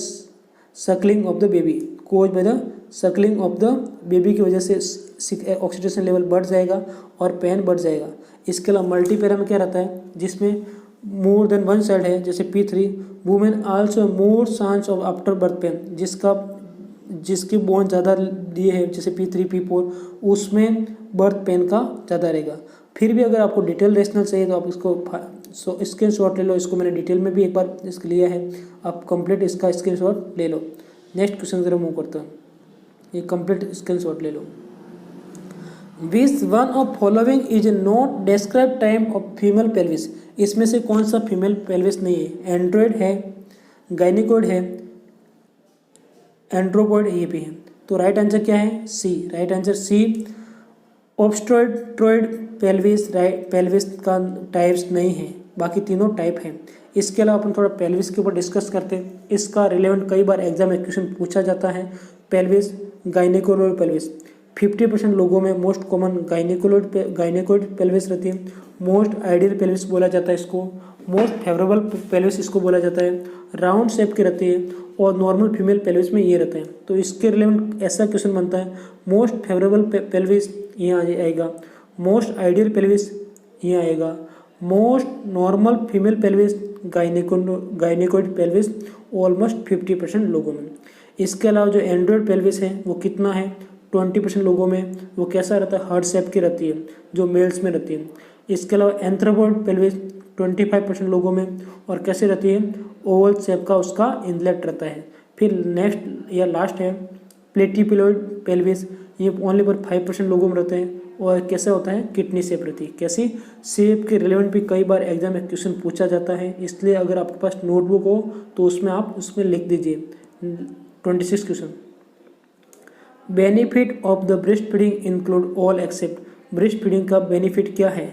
suckling of the baby, cause by the suckling of the baby की वजह से ऑक्सीटोसिन लेवल बढ़ जाएगा और पेन बढ़ जाएगा। इसके अलावा मल्टीपेरा में क्या रहता है, जिसमें मोर देन वन साइड है, जैसे P3, women also more chance of after birth pain, जिसकी बोन ज़्यादा दिए है, जैसे P3 P4, उसमें बर्थ पेन का ज़्यादा रहेगा। फिर भी अगर आपको डिटेल रेशनल चाहिए तो आप इसको स्क्रीनशॉट ले लो, इसको मैंने डिटेल में भी एक बार इसके लिया है, आप कंप्लीट इसका स्क्रीनशॉट ले लो। नेक्स्ट क्वेश्चन जरा मूव करता हूँ, ये कंप्लीट स्क्रीनशॉट ले लो। Which one of following is not describe time of female pelvis, इसमें से कौन सा फीमेल पेल्विस नहीं है, एंड्रॉयड है, गायनिकोइड है, एंड्रोपॉइड, ये भी है। तो राइट आंसर क्या है, सी, राइट आंसर सी, ऑब्स्ट्रोइड पेल्विस, पेल्विस का टाइप्स नहीं है, बाकी तीनों टाइप हैं। इसके अलावा अपन थोड़ा पेल्विस के ऊपर डिस्कस करते हैं, इसका रिलेवेंट कई बार एग्जाम में क्वेश्चन पूछा जाता है। पेल्विस, गायनिकोइड पेल्विस, 50% लोगों में मोस्ट कॉमन गायनिकोइड पेल्विस रहती है। मोस्ट आइडियल पेल्विस बोला जाता है इसको, मोस्ट फेवरेबल पेल्विस इसको बोला जाता है, राउंड शेप की रहती है, और नॉर्मल फीमेल पेल्विस में ये रहते हैं। तो इसके रिलेवेंट ऐसा क्वेश्चन बनता है, मोस्ट फेवरेबल पेल्विस यहाँ आएगा, मोस्ट आइडियल पेल्विस यहाँ आएगा, most normal female pelvis gynaecoid pelvis almost 50% लोगों में। इसके अलावा जो एंड्रॉयड पेल्विस है वो कितना है, 20% लोगों में, वो कैसा रहता है, हार्ट शेप की रहती है, जो मेल्स में रहती है। इसके अलावा एंथ्रोपॉइड पेल्विस 25% लोगों में, और कैसे रहती है, ओवल शेप का उसका इनलेट रहता है। फिर नेक्स्ट या लास्ट है प्लेटिपुलोइड पेल्विस, ये ओनली पर 5% लोगों में रहते हैं, और कैसा होता है, किडनी शेप रहती है। कैसी शेप के रिलेवेंट भी कई बार एग्जाम में क्वेश्चन पूछा जाता है, इसलिए अगर आपके पास नोटबुक हो तो उसमें आप उसमें लिख दीजिए 26 question. Benefit of the breast feeding include all except, breast feeding का बेनिफिट क्या है,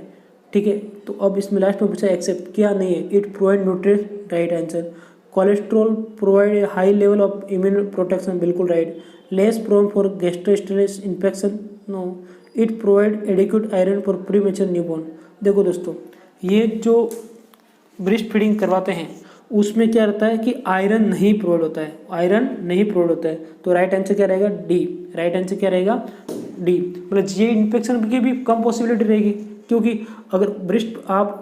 ठीक है। तो अब इसमें लास्ट में पूछा एक्सेप्ट क्या नहीं है, it provide nutrients, right answer. Cholesterol provide a high level of immune protection, बिल्कुल right. Less prone for gastrointestinal infection, no. It provide adequate iron for premature newborn. देखो दोस्तों, ये जो ब्रेस्ट फीडिंग करवाते हैं उसमें क्या रहता है कि आयरन नहीं प्रोवाइड होता है, आयरन नहीं प्रोवाइड होता है। तो राइट आंसर क्या रहेगा? डी। राइट आंसर क्या रहेगा? डी। मतलब ये इन्फेक्शन की भी कम पॉसिबिलिटी रहेगी, क्योंकि अगर ब्रेस्ट आप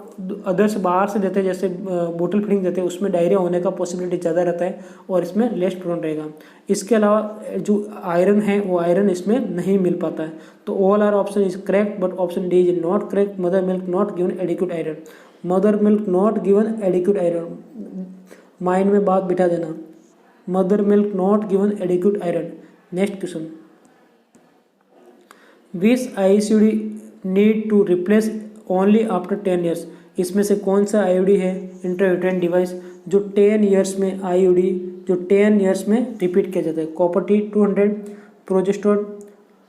अदर्स बाहर से देते हैं जैसे बोतल फीडिंग देते हैं उसमें डायरिया होने का पॉसिबिलिटी ज़्यादा रहता है और इसमें लेस प्रोन रहेगा। इसके अलावा जो आयरन है वो आयरन इसमें नहीं मिल पाता है। तो all are option is correct but option D is not correct. Mother milk not given adequate iron, mother milk not given adequate iron, mind में बात बिठा देना, mother milk not given adequate iron. Next question, which ICD need to replace only after 10 years. इसमें से कौन सा IUD है intrauterine device जो 10 ईयर्स में आईयूडी जो 10 ईयर्स में रिपीट किया जाता है? Copper T 200, progesterone,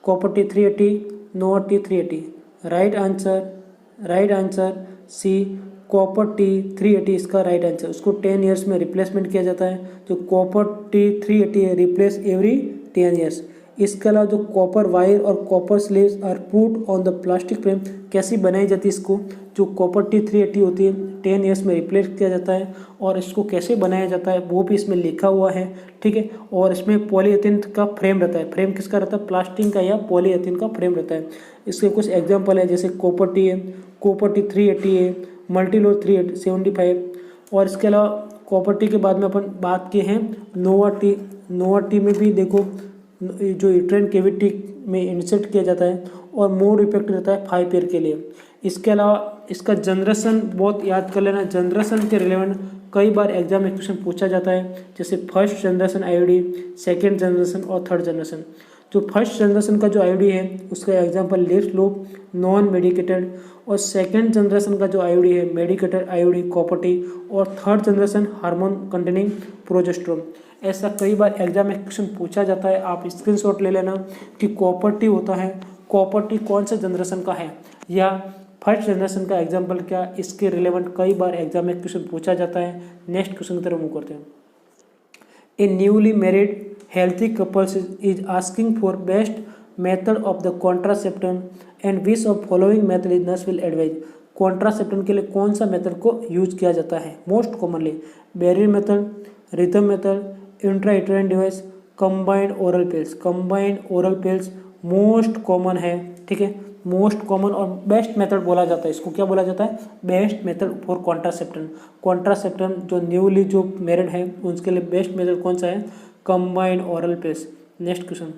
copper T 380, nova T 380। Right answer C, copper T 380 इसका राइट आंसर। उसको 10 ईयर्स में रिप्लेसमेंट किया जाता है। जो कॉपर टी 380 है रिप्लेस एवरी 10 ईयर्स। इसके अलावा जो कॉपर वायर और copper sleeves are put on the plastic frame, कैसी बनाई जाती है इसको? जो कॉपर टी 380 होती है 10 ईयर्स में रिप्लेस किया जाता है और इसको कैसे बनाया जाता है वो भी इसमें लिखा हुआ है, ठीक है। और इसमें पॉलीएथिलीन का फ्रेम रहता है। फ्रेम किसका रहता है? प्लास्टिक का या पॉलीएथिलीन का फ्रेम रहता है। इसके कुछ एग्जाम्पल है जैसे कॉपर टी है, कॉपर टी 380 है, मल्टीलोर 375। और इसके अलावा कॉपर टी के बाद में अपन बात किए हैं नोवा टी। नोवा टी में भी देखो जो यूट्राइन कैविटी में इंसर्ट किया जाता है और मोर इफेक्ट रहता है 5 ईयर के लिए। इसके अलावा इसका जनरेशन बहुत याद कर लेना, जनरेशन के रिलेवेंट कई बार एग्जाम में क्वेश्चन पूछा जाता है, जैसे first generation IOD, second generation और थर्ड जनरेशन। जो फर्स्ट जनरेशन का जो आईओडी है उसका example left lobe non medicated, और सेकेंड जनरेशन का जो आईओडी है मेडिकेटेड आईओडी कॉपर टी, और third generation hormone containing progesterone. ऐसा कई बार एग्जाम में क्वेश्चन पूछा जाता है, आप स्क्रीनशॉट ले लेना कि कॉपर टी होता है, कॉपर टी कौन से जनरेशन का है या फर्स्ट जनरेशन का एग्जाम्पल क्या, इसके रिलेवेंट कई बार एग्जाम में क्वेश्चन पूछा जाता है। नेक्स्ट क्वेश्चन की तरफ मूव करते हैं। A newly married healthy couples is asking for best method of the contraception and which of following method is nurse will advise. Contraception के लिए कौन सा मेथड को यूज किया जाता है most commonly? Barrier method, rhythm method, intrauterine device, combined oral pills. Combined oral pills most common है, ठीक है, मोस्ट कॉमन और बेस्ट मेथड बोला जाता है। इसको क्या बोला जाता है? Best method for contraception. Contraception जो न्यूली जो मैरिड है उसके लिए बेस्ट मेथड कौन सा है? Combined oral pills. Next question,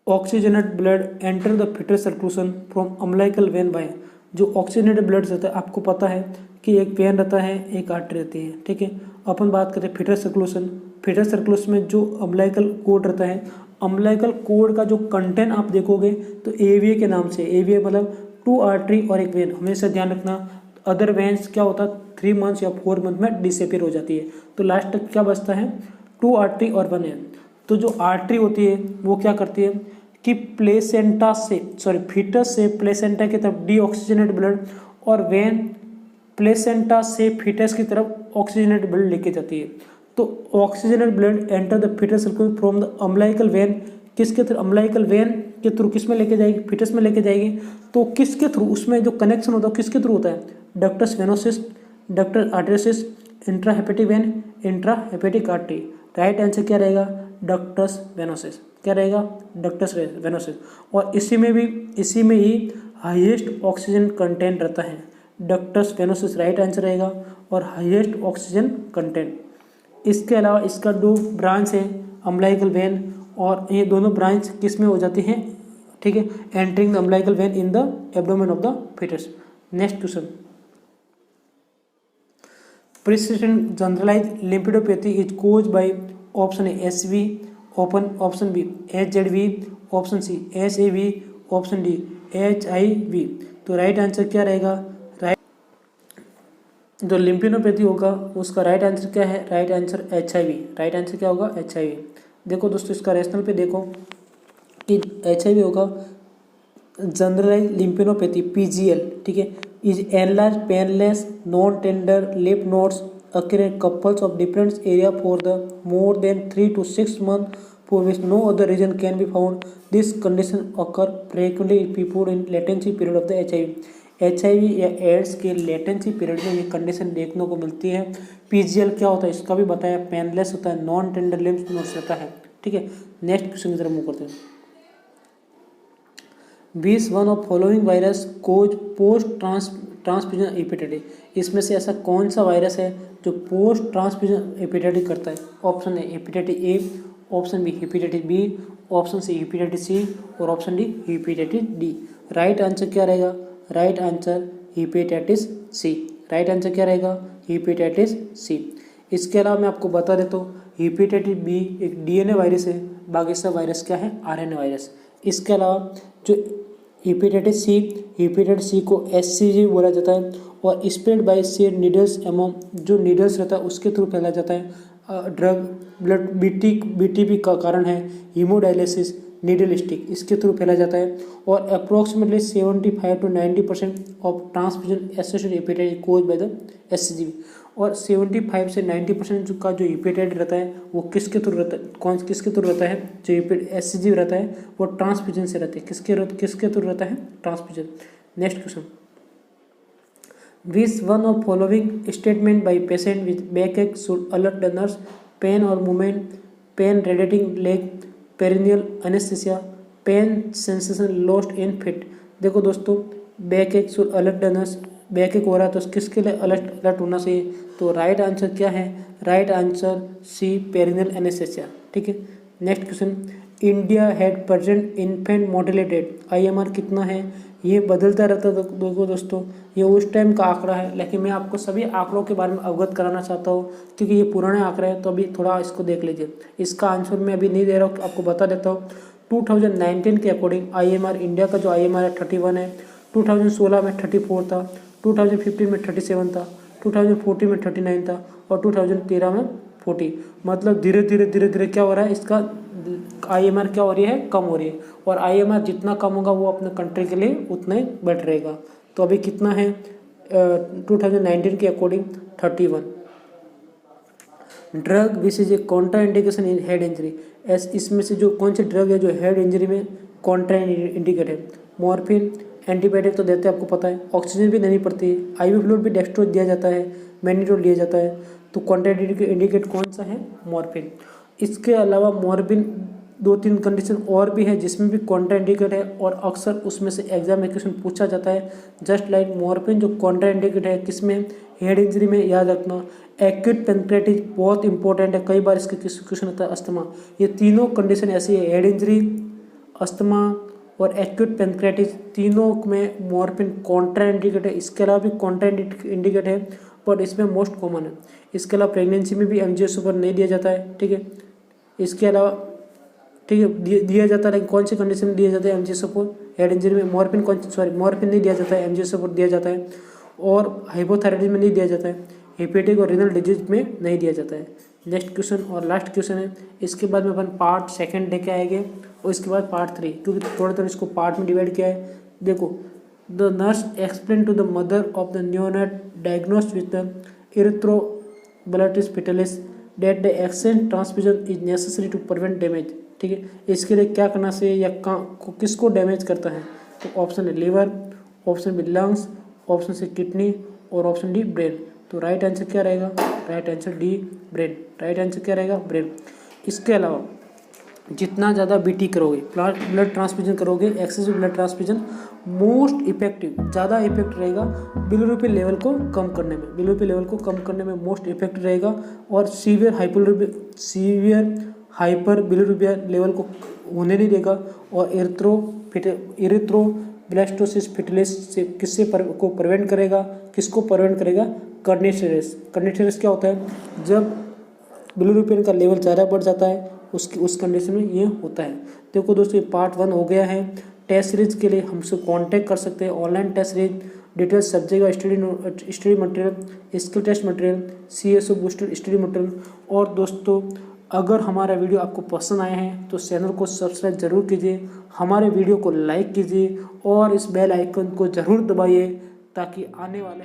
oxygenated blood enter the fetus circulation from umbilical vein by. जो ऑक्सीजनेटेड ब्लड रहता है आपको पता है कि एक वेन रहता है एक आर्टरी रहती है, ठीक है। अपन बात करते हैं फिटस सर्कुलेशन। फिटस सर्कुलेशन में जो अम्बिलिकल कोड रहता है, अम्बिलिकल कोड का जो कंटेंट आप देखोगे तो एवीए के नाम से, एवीए मतलब 2 आर्टरी और एक वेन। हमेशा ध्यान रखना, अदर वेन्स क्या होता है 3 मंथ्स या 4 मंथ में डिसअपीयर हो जाती है, तो लास्ट तक क्या बचता है 2 आर्टरी और 1 वेन। तो जो आर्टरी होती है वो क्या करती है कि प्लेसेंटा से फीटस से प्लेसेंटा की तरफ डीऑक्सीजनेटेड ब्लड, और वेन प्लेसेंटा से फीटस की तरफ ऑक्सीजनेटेड ब्लड लेके जाती है। तो oxygenated blood enter the fetus circulation from the umbilical vein, किसके थ्रू? अम्बिलिकल वेन के थ्रू किस में लेके जाएगी? फीटस में लेके जाएगी। तो किसके थ्रू? उसमें जो कनेक्शन होता है किसके थ्रू होता है? Ductus venosus, ductus arteriosus, intrahepatic vein, intrahepatic artery. Right answer क्या रहेगा? Ductus venosus. क्या रहेगा? Ductus venosus. और इसी में ही हाईएस्ट ऑक्सीजन कंटेंट रहता है, डक्टस वेनोसिस राइट आंसर रहेगा, और हाईएस्ट ऑक्सीजन कंटेंट। इसके अलावा इसका 2 ब्रांच है अम्बिलिकल वेन, और ये दोनों ब्रांच किस में हो जाती हैं, ठीक है, entering the umbilical vein in the abdomen of the fetus. Next question, persistent generalized lymphadenopathy is caused by option A SV, option B HZV, option C SAV, option D HIV। तो right answer क्या रहेगा? जो लिम्फेनोपैथी होगा उसका right answer क्या है? Right answer HIV। Right answer क्या होगा? HIV। देखो दोस्तों इसका रैशनल पे देखो कि HIV होगा जनरलाइज लिम्फेनोपैथी PGL, ठीक है, is enlarge painless non tender lymph nodes occur in couples of different area for the more than 3 to 6 months for which no other reason can be found. This condition occur frequently in people in latency period of the HIV. HIV या ads के latency period में ये condition देखने को मिलती है। PGL क्या होता है इसका भी बताया, पेनलेस होता है, नॉन टेंडर लिम्स नोट्स रहता है। ठीक है, नेक्स्ट क्वेश्चन की तरफ मूव करते हैं। Which one of following virus cause post transfusion hepatitis, इसमें से ऐसा कौन सा वायरस है जो पोस्ट ट्रांसफ्यूजन हेपेटाइटिस करता है? ऑप्शन है hepatitis A, option B hepatitis B, option C hepatitis C और option D hepatitis D. Right answer क्या रहेगा? Right answer hepatitis C. Right answer क्या रहेगा? Hepatitis C. इसके अलावा मैं आपको बता देता हूँ हेपेटाइटिस बी एक DNA वायरस है, बाकी सब वायरस क्या है? RNA virus. इसके अलावा जो हेपेटाइटिस सी को SCG बोला जाता है और spread by share needles among, जो नीडल्स रहता है उसके थ्रू फैला जाता है। ड्रग ब्लड BTP का कारण है हीमोडायलिसिस, नीडल स्टिक, इसके थ्रू फैला जाता है। और approximately 75 to 90% of transfusion associated hepatitis cause by the SCG। और 75 से 90% का जो हेपेटाइटिस रहता है वो किसके थ्रू रहता है? किसके थ्रू रहता है? जो SCG रहता है वो ट्रांसफ्यूजन से रहते हैं। किसके थ्रू रहता है? Transfusion. Next question, which one of following statement by patient with backache should alert the nurse? Pain और movement, pain radiating leg, perineal anaesthesia, pain sensation lost in feet. देखो दोस्तों, backache should alert the nurse, backache हो रहा है तो किसके लिए alert होना चाहिए? तो राइट आंसर क्या है? Right answer C, perineal anaesthesia. ठीक है, next question, India had present infant mortality rate, IMR कितना है? ये बदलता रहता है दोस्तों, ये उस टाइम का आंकड़ा है, लेकिन मैं आपको सभी आंकड़ों के बारे में अवगत कराना चाहता हूँ क्योंकि ये पुराने आंकड़े हैं, तो अभी थोड़ा इसको देख लीजिए। इसका आंसर मैं अभी नहीं दे रहा हूँ, आपको बता देता हूँ। 2019 के अकॉर्डिंग IMR, इंडिया का जो IMR है 31 है, 2016 में 34 था, 2015 में 37 था, 2014 में 39 था और 2013 में 40। मतलब धीरे धीरे क्या हो रहा है? इसका IMR क्या हो रही है? कम हो रही है। और IMR जितना कम होगा वो अपने कंट्री के लिए उतना ही बेटर रहेगा। तो अभी कितना है 2019 के according? 31। Drug which is a Contra indication in head injury, इसमें से जो कौन सी ड्रग है जो हेड इंजरी में कॉन्ट्रा इंडिकेट है? मॉर्फिन, एंटीबायोटिक तो देते हैं आपको पता है, ऑक्सीजन भी देनी पड़ती है, IV फ्लूइड भी डेक्स्ट्रोज दिया जाता है, मैनिटोल दिया जाता है। तो कॉन्ट्रा इंडिकेट कौन सा है? मॉर्फिन। इसके अलावा मॉर्फिन 2-3 कंडीशन और भी है जिसमें भी कॉन्ट्रा इंडिकेट है और अक्सर उसमें से एग्जाम में क्वेश्चन पूछा जाता है। जस्ट लाइक मॉर्फिन जो कॉन्ट्रा इंडिकेट है किसमें? हेड इंजरी में। याद रखना, एक्यूट पैंक्रेटिस बहुत इंपॉर्टेंट है, कई बार इसके क्वेश्चन होता है। अस्थमा, ये तीनों कंडीशन ऐसी है, हेड इंजरी, अस्थमा और एक्यूट पैंक्रेटिस, तीनों में मॉर्फिन कॉन्ट्रा इंडिकेट है। इसके अलावा भी कॉन्ट्रा इंडिकेट है बट इसमें मोस्ट कॉमन है। इसके अलावा प्रेगनेंसी में भी MGO सुपर नहीं दिया जाता है। ठीक है, इसके अलावा ठीक है दिया जाता है, लेकिन कौन सी कंडीशन में दिया जाता है MGO सपोर्ट? हेड इंजरी में। मॉर्फिन मॉर्फिन नहीं दिया जाता है, MGO सपोर्ट दिया जाता है। और हाइपोथायराइडिज्म में नहीं दिया जाता है, हेपेटिक और रीनल डिजीज में नहीं दिया जाता है। नेक्स्ट क्वेश्चन और लास्ट क्वेश्चन है, इसके बाद में अपन पार्ट 2 लेके आएंगे और इसके बाद पार्ट 3, क्योंकि थोड़ा इसको पार्ट में डिवाइड किया है। देखो, the nurse explain to the mother of the neonate diagnosed with the erythroblastosis fetalis that the accent transfusion is necessary to prevent damage. ठीक है, इसके लिए क्या करना चाहिए या किसको डैमेज करता है? तो ऑप्शन है liver, option B lungs, option C kidney और ऑप्शन डी ब्रेन। तो राइट आंसर क्या रहेगा? Right answer D, brain. Right answer क्या रहेगा? ब्रेन। इसके अलावा जितना ज़्यादा BT करोगे, ब्लड ट्रांसफ्यूजन करोगे, excessive blood transfusion most effective, ज़्यादा इफेक्ट रहेगा बिलिरुबिन लेवल को कम करने में, बिलिरुबिन लेवल को कम करने में मोस्ट इफेक्टिव रहेगा। और सीवियर हाइपर बिलिरुबिन लेवल को होने नहीं देगा। और इरिथ्रोब्लास्टोसिस फेटालिस से को प्रिवेंट करेगा? किसको प्रिवेंट करेगा? कर्निटेरियस। कर्निटेरियस क्या होता है? जब बिलिरुबिन का लेवल ज़्यादा बढ़ जाता है उस कंडीशन में ये होता है। देखो दोस्तों, ये पार्ट 1 हो गया है। टेस्ट सीरीज के लिए हमसे कांटेक्ट कर सकते हैं। Online test series, detail subject का study material, skill test material, CSO booster study material. और दोस्तों, अगर हमारा वीडियो आपको पसंद आया है तो चैनल को सब्सक्राइब जरूर कीजिए, हमारे वीडियो को लाइक कीजिए और इस बेल आइकन को ज़रूर दबाइए ताकि आने वाले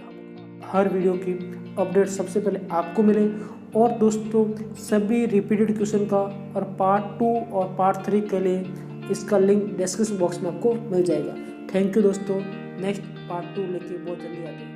हर वीडियो की अपडेट सबसे पहले आपको मिले। और दोस्तों, सभी रिपीटेड क्वेश्चन का और पार्ट 2 और पार्ट 3 के लिए इसका लिंक डिस्क्रिप्शन बॉक्स में आपको मिल जाएगा। थैंक यू दोस्तों। नेक्स्ट पार्ट 2 लेके बहुत जल्दी आते हैं।